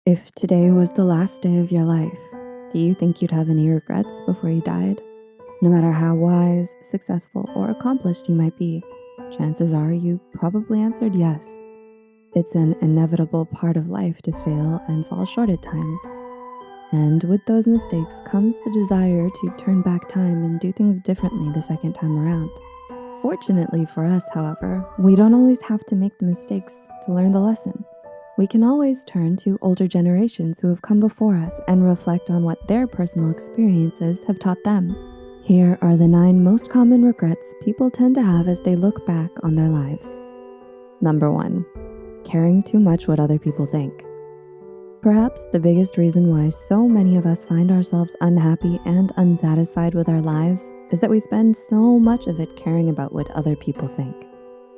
If today was the last day of your life, do you think you'd have any regrets before you died? No matter how wise, successful, or accomplished you might be, chances are you probably answered yes. It's an inevitable part of life to fail and fall short at times. And with those mistakes comes the desire to turn back time and do things differently the second time around. Fortunately for us, however, we don't always have to make the mistakes to learn the lesson. We can always turn to older generations who have come before us and reflect on what their personal experiences have taught them. Here are the 9 most common regrets people tend to have as they look back on their lives. Number 1, caring too much what other people think. Perhaps the biggest reason why so many of us find ourselves unhappy and unsatisfied with our lives is that we spend so much of it caring about what other people think,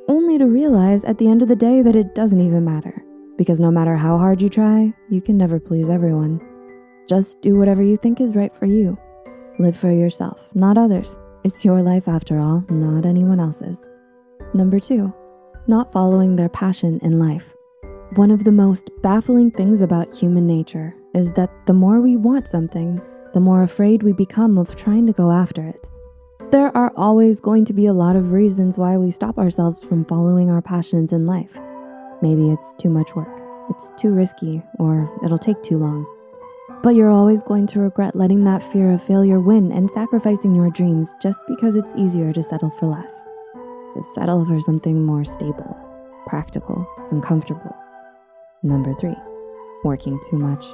only to realize at the end of the day that it doesn't even matter. Because no matter how hard you try, you can never please everyone. Just do whatever you think is right for you. Live for yourself, not others. It's your life after all, not anyone else's. Number 2, not following their passion in life. One of the most baffling things about human nature is that the more we want something, the more afraid we become of trying to go after it. There are always going to be a lot of reasons why we stop ourselves from following our passions in life. Maybe it's too much work, it's too risky, or it'll take too long. But you're always going to regret letting that fear of failure win and sacrificing your dreams just because it's easier to settle for less. To settle for something more stable, practical, and comfortable. Number 3, working too much.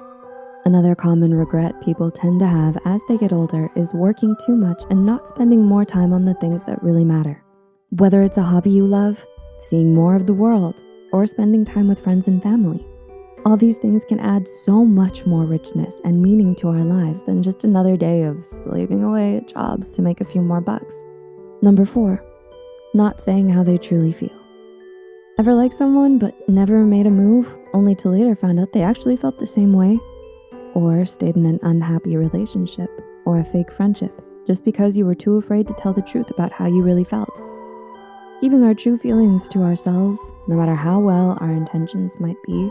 Another common regret people tend to have as they get older is working too much and not spending more time on the things that really matter. Whether it's a hobby you love, seeing more of the world, or spending time with friends and family. All these things can add so much more richness and meaning to our lives than just another day of slaving away at jobs to make a few more bucks. Number 4, not saying how they truly feel. Ever liked someone but never made a move, only to later find out they actually felt the same way? Or stayed in an unhappy relationship or a fake friendship just because you were too afraid to tell the truth about how you really felt? Keeping our true feelings to ourselves, no matter how well our intentions might be,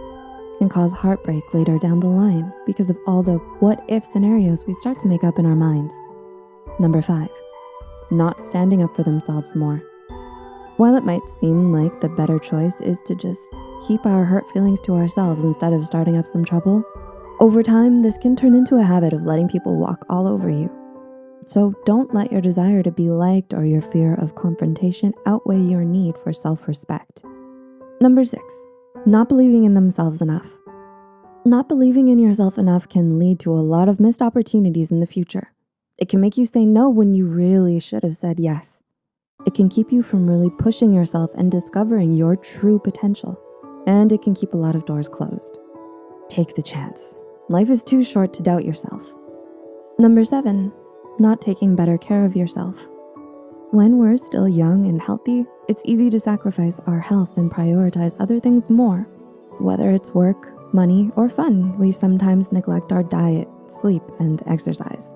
can cause heartbreak later down the line because of all the what-if scenarios we start to make up in our minds. Number 5, not standing up for themselves more. While it might seem like the better choice is to just keep our hurt feelings to ourselves instead of starting up some trouble, over time, this can turn into a habit of letting people walk all over you. So don't let your desire to be liked or your fear of confrontation outweigh your need for self-respect. Number 6, not believing in themselves enough. Not believing in yourself enough can lead to a lot of missed opportunities in the future. It can make you say no when you really should have said yes. It can keep you from really pushing yourself and discovering your true potential. And it can keep a lot of doors closed. Take the chance. Life is too short to doubt yourself. Number 7, not taking better care of yourself. When we're still young and healthy, it's easy to sacrifice our health and prioritize other things more. Whether it's work, money, or fun, we sometimes neglect our diet, sleep, and exercise.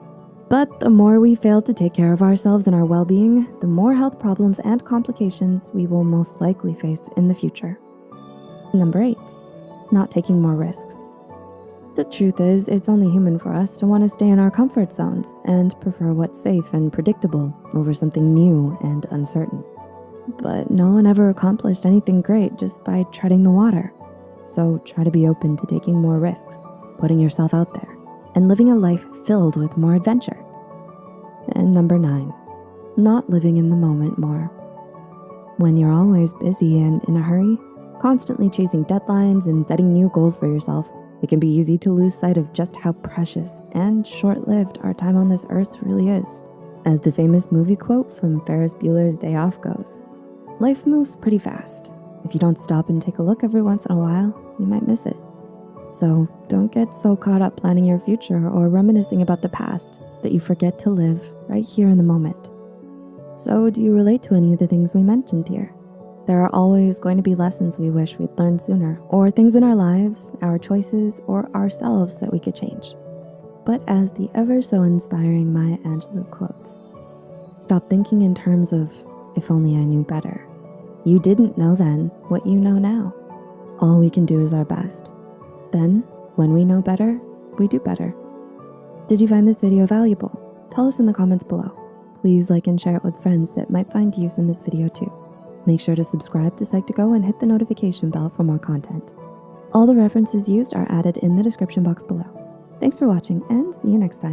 But the more we fail to take care of ourselves and our well-being, the more health problems and complications we will most likely face in the future. Number 8, not taking more risks. The truth is, it's only human for us to want to stay in our comfort zones and prefer what's safe and predictable over something new and uncertain. But no one ever accomplished anything great just by treading the water. So try to be open to taking more risks, putting yourself out there, and living a life filled with more adventure. And number 9, not living in the moment more. When you're always busy and in a hurry, constantly chasing deadlines and setting new goals for yourself, it can be easy to lose sight of just how precious and short-lived our time on this earth really is. As the famous movie quote from Ferris Bueller's Day Off goes, life moves pretty fast. If you don't stop and take a look every once in a while, you might miss it. So don't get so caught up planning your future or reminiscing about the past that you forget to live right here in the moment. So do you relate to any of the things we mentioned here? There are always going to be lessons we wish we'd learned sooner, or things in our lives, our choices, or ourselves that we could change. But as the ever so inspiring Maya Angelou quotes, stop thinking in terms of, if only I knew better. You didn't know then what you know now. All we can do is our best. Then When we know better, we do better. Did you find this video valuable? Tell us in the comments below. Please like and share it with friends that might find use in this video too. Make sure to subscribe to Psych2Go and hit the notification bell for more content. All the references used are added in the description box below. Thanks for watching and see you next time.